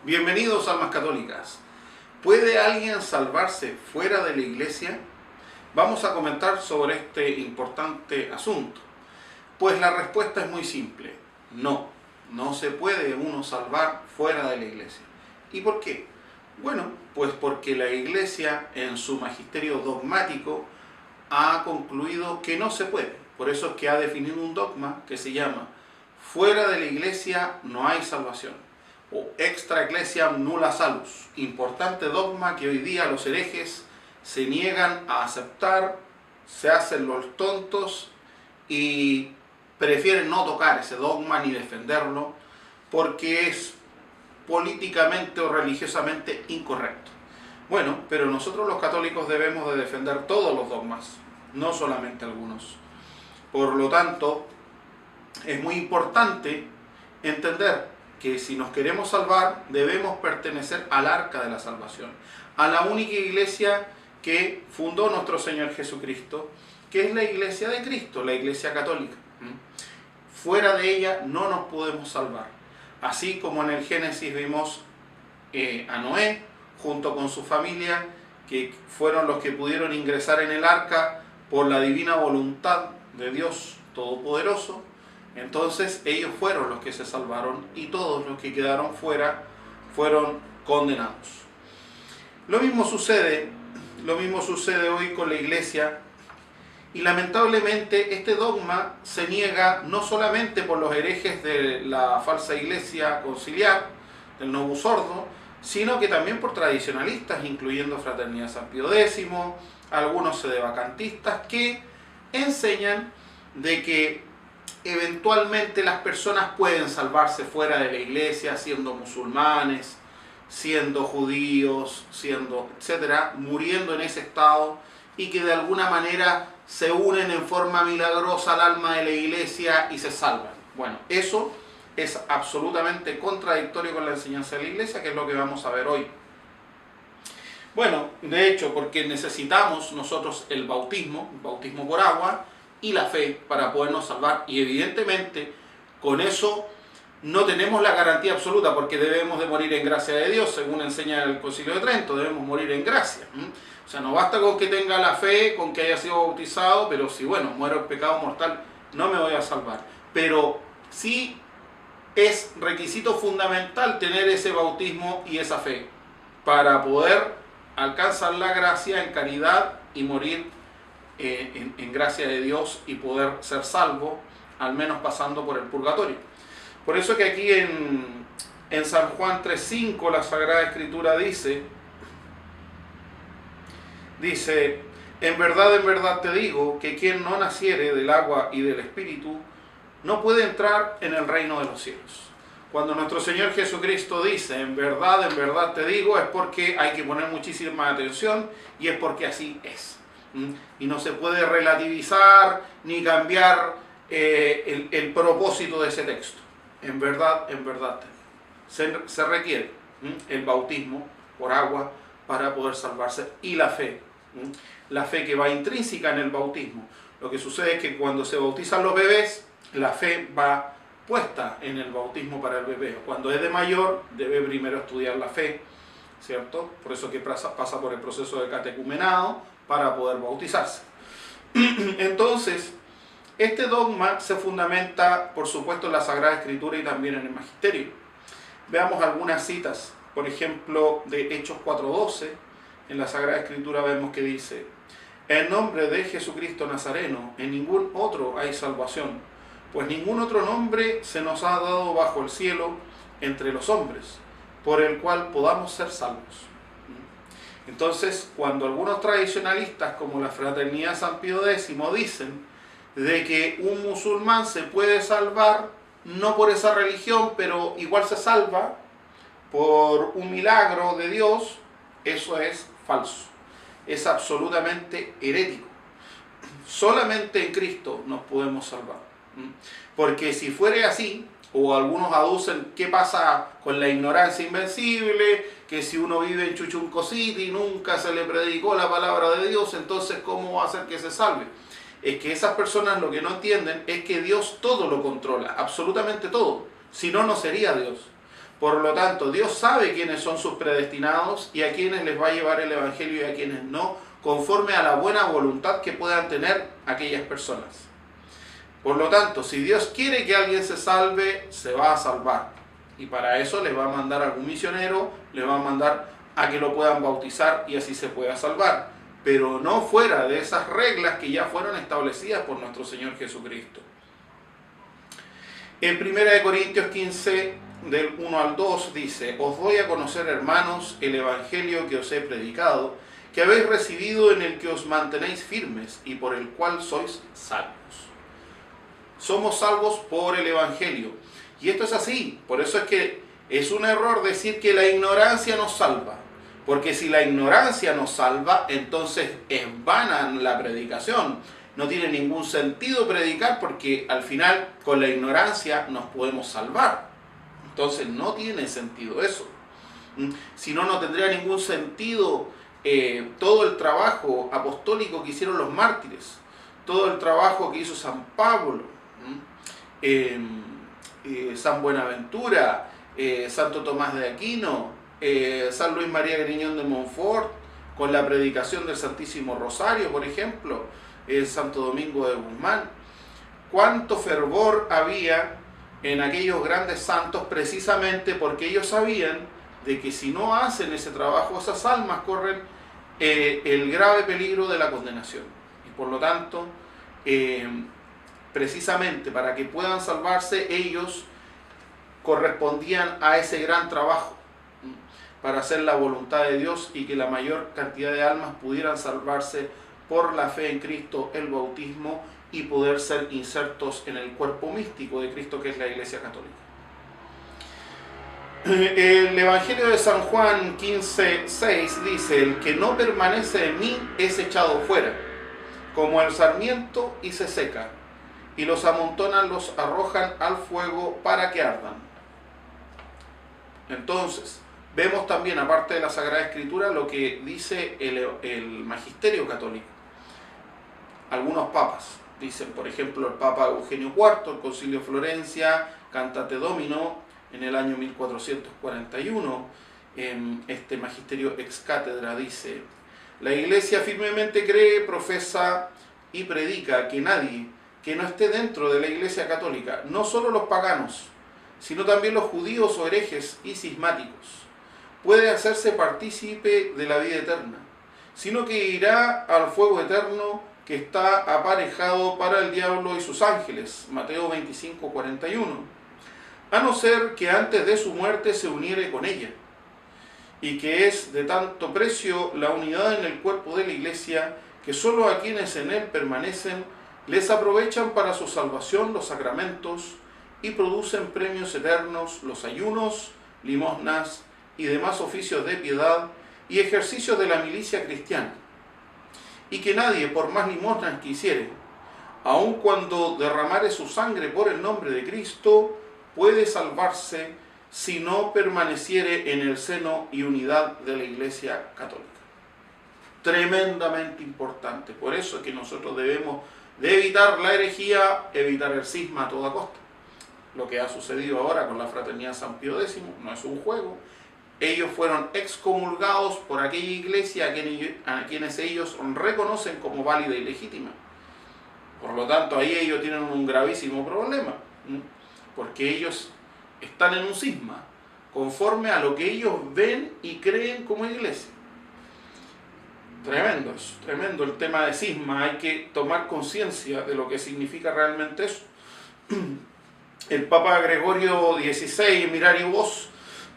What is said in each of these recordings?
Bienvenidos a Almas Católicas. ¿Puede alguien salvarse fuera de la iglesia? Vamos a comentar sobre este importante asunto. Pues la respuesta es muy simple. No, no se puede uno salvar fuera de la iglesia. ¿Y por qué? Bueno, pues porque la iglesia en su magisterio dogmático ha concluido que no se puede. Por eso es que ha definido un dogma que se llama: fuera de la iglesia no hay salvación, o extra ecclesiam nulla salus. Importante dogma que hoy día los herejes se niegan a aceptar, se hacen los tontos y prefieren no tocar ese dogma ni defenderlo porque es políticamente o religiosamente incorrecto. Bueno, pero nosotros los católicos debemos de defender todos los dogmas, no solamente algunos. Por lo tanto, es muy importante entender que si nos queremos salvar, debemos pertenecer al arca de la salvación, a la única iglesia que fundó nuestro Señor Jesucristo, que es la iglesia de Cristo, la iglesia católica. Fuera de ella no nos podemos salvar. Así como en el Génesis vimos a Noé, junto con su familia, que fueron los que pudieron ingresar en el arca por la divina voluntad de Dios Todopoderoso. Entonces ellos fueron los que se salvaron y todos los que quedaron fuera fueron condenados. Lo mismo sucede hoy con la iglesia, y lamentablemente este dogma se niega no solamente por los herejes de la falsa iglesia conciliar, del Novus Ordo, sino que también por tradicionalistas, incluyendo Fraternidad San Pío X, algunos sedevacantistas, que enseñan de que eventualmente las personas pueden salvarse fuera de la iglesia, siendo musulmanes, siendo judíos, siendo etcétera, muriendo en ese estado, y que de alguna manera se unen en forma milagrosa al alma de la iglesia y se salvan. Bueno, eso es absolutamente contradictorio con la enseñanza de la iglesia, que es lo que vamos a ver hoy. Bueno, de hecho, porque necesitamos nosotros el bautismo por agua, y la fe para podernos salvar, y evidentemente con eso no tenemos la garantía absoluta, porque debemos de morir en gracia de Dios, según enseña el Concilio de Trento, debemos morir en gracia. O sea, no basta con que tenga la fe, con que haya sido bautizado, pero si bueno, muero en pecado mortal, no me voy a salvar. Pero sí es requisito fundamental tener ese bautismo y esa fe para poder alcanzar la gracia en caridad y morir en gracia de Dios y poder ser salvo, al menos pasando por el purgatorio. Por eso que aquí en San Juan 3:5 la Sagrada Escritura dice, en verdad te digo, que quien no naciere del agua y del Espíritu, no puede entrar en el reino de los cielos. Cuando nuestro Señor Jesucristo dice, en verdad te digo, es porque hay que poner muchísima atención, y es porque así es. Y no se puede relativizar ni cambiar el propósito de ese texto. En verdad se requiere el bautismo por agua para poder salvarse, y la fe que va intrínseca en el bautismo. Lo que sucede es que cuando se bautizan los bebés, la fe va puesta en el bautismo para el bebé. Cuando es de mayor, debe primero estudiar la fe, ¿cierto? Por eso que pasa por el proceso de catecumenado para poder bautizarse. Entonces, este dogma se fundamenta, por supuesto, en la Sagrada Escritura y también en el Magisterio. Veamos algunas citas. Por ejemplo, de Hechos 4:12, en la Sagrada Escritura vemos que dice: en nombre de Jesucristo Nazareno, en ningún otro hay salvación, pues ningún otro nombre se nos ha dado bajo el cielo entre los hombres, por el cual podamos ser salvos. Entonces, cuando algunos tradicionalistas, como la Fraternidad San Pío X, dicen de que un musulmán se puede salvar, no por esa religión, pero igual se salva por un milagro de Dios, eso es falso. Es absolutamente herético. Solamente en Cristo nos podemos salvar. Porque si fuera así, o algunos aducen qué pasa con la ignorancia invencible, que si uno vive en Chuchunco City y nunca se le predicó la palabra de Dios, entonces ¿cómo va a hacer que se salve? Es que esas personas lo que no entienden es que Dios todo lo controla, absolutamente todo. Si no, no sería Dios. Por lo tanto, Dios sabe quiénes son sus predestinados y a quienes les va a llevar el Evangelio y a quienes no, conforme a la buena voluntad que puedan tener aquellas personas. Por lo tanto, si Dios quiere que alguien se salve, se va a salvar. Y para eso le va a mandar a algún misionero, le va a mandar a que lo puedan bautizar y así se pueda salvar. Pero no fuera de esas reglas que ya fueron establecidas por nuestro Señor Jesucristo. En 1 Corintios 15, del 1 al 2, dice: Os doy a conocer, hermanos, el Evangelio que os he predicado, que habéis recibido, en el que os mantenéis firmes y por el cual sois salvos. Somos salvos por el Evangelio. Y esto es así. Por eso es que es un error decir que la ignorancia nos salva. Porque si la ignorancia nos salva, entonces es vana la predicación. No tiene ningún sentido predicar porque al final con la ignorancia nos podemos salvar. Entonces no tiene sentido eso. Si no, no tendría ningún sentido todo el trabajo apostólico que hicieron los mártires. Todo el trabajo que hizo San Pablo, San Buenaventura, Santo Tomás de Aquino, San Luis María Griñón de Montfort, con la predicación del Santísimo Rosario, por ejemplo, Santo Domingo de Guzmán. Cuánto fervor había en aquellos grandes santos, precisamente porque ellos sabían de que si no hacen ese trabajo, esas almas corren el grave peligro de la condenación. Y por lo tanto, precisamente para que puedan salvarse, ellos correspondían a ese gran trabajo para hacer la voluntad de Dios y que la mayor cantidad de almas pudieran salvarse por la fe en Cristo, el bautismo, y poder ser insertos en el cuerpo místico de Cristo, que es la Iglesia Católica. El Evangelio de San Juan 15:6 dice: El que no permanece en mí es echado fuera, como el sarmiento, y se seca, y los amontonan, los arrojan al fuego para que ardan. Entonces, vemos también, aparte de la Sagrada Escritura, lo que dice el Magisterio Católico. Algunos papas dicen, por ejemplo, el Papa Eugenio IV, el Concilio de Florencia, Cantate Domino, en el año 1441, en este Magisterio Ex Cátedra dice: la Iglesia firmemente cree, profesa y predica que nadie que no esté dentro de la Iglesia Católica, no solo los paganos, sino también los judíos o herejes y cismáticos, puede hacerse partícipe de la vida eterna, sino que irá al fuego eterno que está aparejado para el diablo y sus ángeles, Mateo 25:41, a no ser que antes de su muerte se uniere con ella, y que es de tanto precio la unidad en el cuerpo de la Iglesia, que sólo a quienes en él permanecen les aprovechan para su salvación los sacramentos y producen premios eternos los ayunos, limosnas y demás oficios de piedad y ejercicios de la milicia cristiana, y que nadie, por más limosnas que hiciere, aun cuando derramare su sangre por el nombre de Cristo, puede salvarse si no permaneciere en el seno y unidad de la Iglesia Católica. Tremendamente importante. Por eso es que nosotros debemos de evitar la herejía, evitar el cisma a toda costa. Lo que ha sucedido ahora con la Fraternidad San Pío X no es un juego. Ellos fueron excomulgados por aquella iglesia a quienes ellos reconocen como válida y legítima. Por lo tanto, ahí ellos tienen un gravísimo problema, porque ellos están en un cisma, conforme a lo que ellos ven y creen como iglesia. Tremendo eso, tremendo el tema de cisma. Hay que tomar conciencia de lo que significa realmente eso. El Papa Gregorio XVI, en Mirari Vos,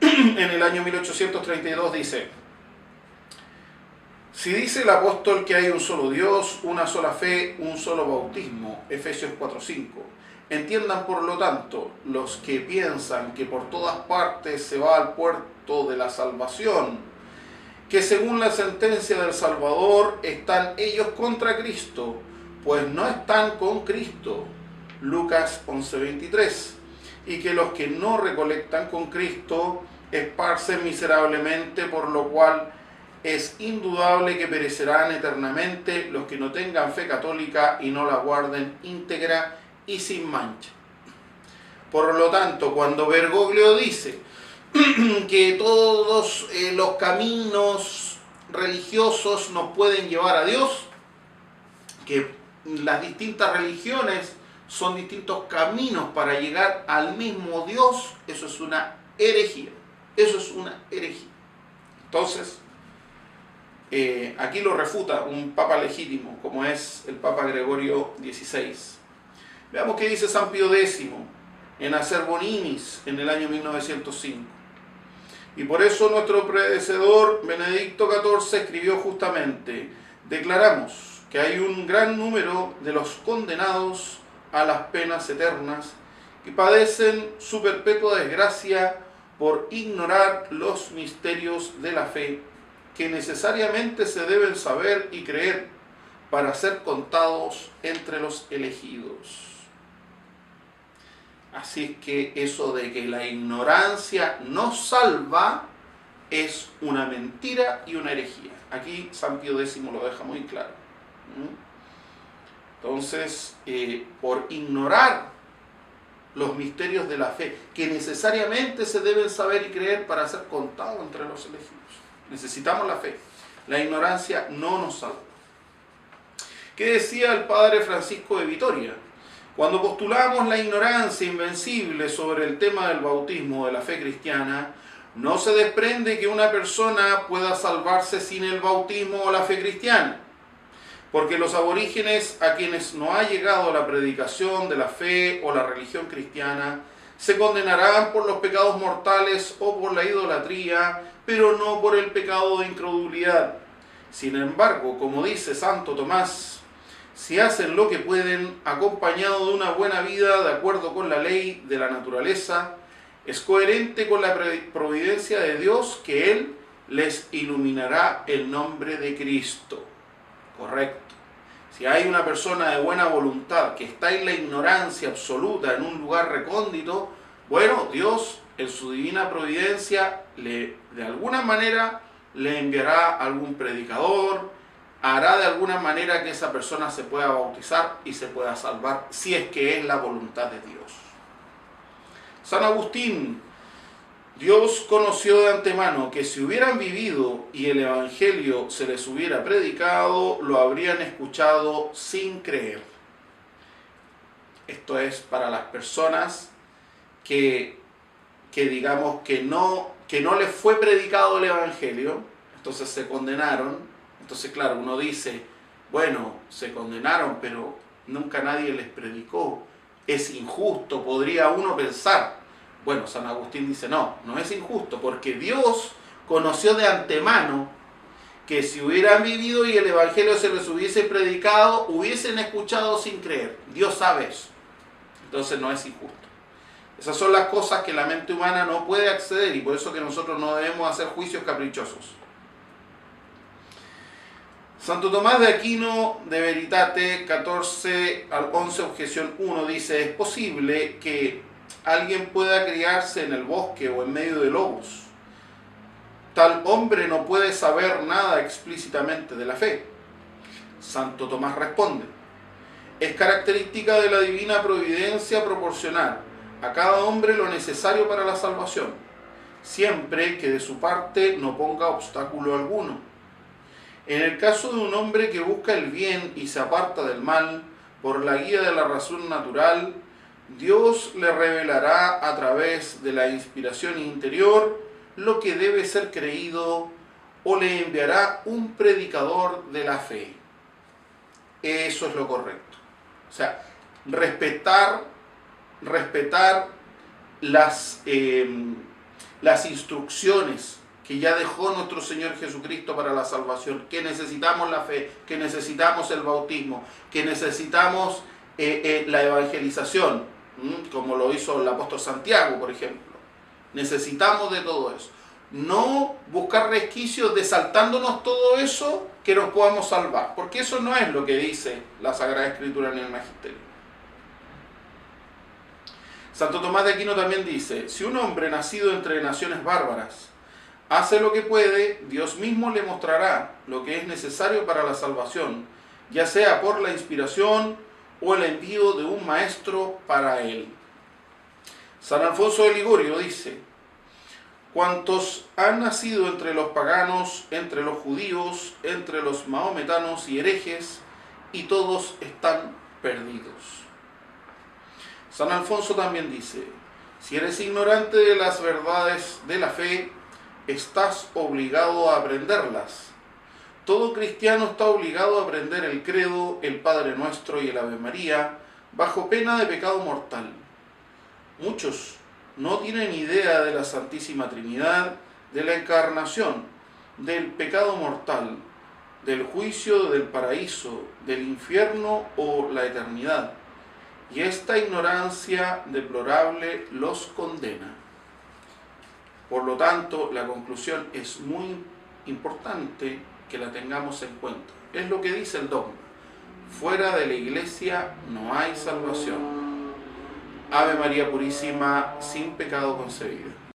en el año 1832 dice: si dice el apóstol que hay un solo Dios, una sola fe, un solo bautismo, Efesios 4:5, entiendan por lo tanto los que piensan que por todas partes se va al puerto de la salvación, que según la sentencia del Salvador están ellos contra Cristo, pues no están con Cristo, Lucas 11:23, y que los que no recolectan con Cristo esparcen miserablemente, por lo cual es indudable que perecerán eternamente los que no tengan fe católica y no la guarden íntegra y sin mancha. Por lo tanto, cuando Bergoglio dice que todos los caminos religiosos nos pueden llevar a Dios, que las distintas religiones son distintos caminos para llegar al mismo Dios, eso es una herejía. Eso es una herejía. Entonces, aquí lo refuta un papa legítimo, como es el Papa Gregorio XVI. Veamos qué dice San Pío X en Acervo Nimis en el año 1905. Y por eso nuestro predecesor Benedicto XIV escribió justamente: declaramos que hay un gran número de los condenados a las penas eternas que padecen su perpetua desgracia por ignorar los misterios de la fe, que necesariamente se deben saber y creer para ser contados entre los elegidos. Así es que eso de que la ignorancia no salva es una mentira y una herejía. Aquí San Pío X lo deja muy claro. Entonces, por ignorar los misterios de la fe, que necesariamente se deben saber y creer para ser contados entre los elegidos. Necesitamos la fe. La ignorancia no nos salva. ¿Qué decía el padre Francisco de Vitoria? Cuando postulamos la ignorancia invencible sobre el tema del bautismo de la fe cristiana, no se desprende que una persona pueda salvarse sin el bautismo o la fe cristiana, porque los aborígenes a quienes no ha llegado la predicación de la fe o la religión cristiana se condenarán por los pecados mortales o por la idolatría, pero no por el pecado de incredulidad. Sin embargo, como dice Santo Tomás, si hacen lo que pueden, acompañado de una buena vida de acuerdo con la ley de la naturaleza, es coherente con la providencia de Dios que Él les iluminará el nombre de Cristo. Correcto. Si hay una persona de buena voluntad que está en la ignorancia absoluta, en un lugar recóndito, bueno, Dios en su divina providencia de alguna manera le enviará algún predicador, hará de alguna manera que esa persona se pueda bautizar y se pueda salvar, si es que es la voluntad de Dios. San Agustín: Dios conoció de antemano que si hubieran vivido y el Evangelio se les hubiera predicado, lo habrían escuchado sin creer. Esto es para las personas que digamos que no les fue predicado el Evangelio, entonces se condenaron. Entonces, claro, uno dice, bueno, se condenaron, pero nunca nadie les predicó. Es injusto, podría uno pensar. Bueno, San Agustín dice, no es injusto, porque Dios conoció de antemano que si hubieran vivido y el Evangelio se les hubiese predicado, hubiesen escuchado sin creer. Dios sabe eso. Entonces no es injusto. Esas son las cosas que la mente humana no puede acceder, y por eso que nosotros no debemos hacer juicios caprichosos. Santo Tomás de Aquino, de Veritate 14 al 11, objeción 1, dice: es posible que alguien pueda criarse en el bosque o en medio de lobos. Tal hombre no puede saber nada explícitamente de la fe. Santo Tomás responde: es característica de la divina providencia proporcionar a cada hombre lo necesario para la salvación, siempre que de su parte no ponga obstáculo alguno. En el caso de un hombre que busca el bien y se aparta del mal por la guía de la razón natural, Dios le revelará a través de la inspiración interior lo que debe ser creído, o le enviará un predicador de la fe. Eso es lo correcto. O sea, respetar las instrucciones que ya dejó nuestro Señor Jesucristo para la salvación, que necesitamos la fe, que necesitamos el bautismo, que necesitamos la evangelización, como lo hizo el apóstol Santiago, por ejemplo. Necesitamos de todo eso. No buscar resquicios de, saltándonos todo eso, que nos podamos salvar, porque eso no es lo que dice la Sagrada Escritura en el Magisterio. Santo Tomás de Aquino también dice: si un hombre nacido entre naciones bárbaras hace lo que puede, Dios mismo le mostrará lo que es necesario para la salvación, ya sea por la inspiración o el envío de un maestro para él. San Alfonso de Ligorio dice: cuantos han nacido entre los paganos, entre los judíos, entre los mahometanos y herejes, y todos están perdidos. San Alfonso también dice: si eres ignorante de las verdades de la fe, estás obligado a aprenderlas. Todo cristiano está obligado a aprender el credo, el Padre Nuestro y el Ave María, bajo pena de pecado mortal. Muchos no tienen idea de la Santísima Trinidad, de la Encarnación, del pecado mortal, del juicio del paraíso, del infierno o la eternidad. Y esta ignorancia deplorable los condena. Por lo tanto, la conclusión es muy importante que la tengamos en cuenta. Es lo que dice el dogma: fuera de la Iglesia no hay salvación. Ave María Purísima, sin pecado concebida.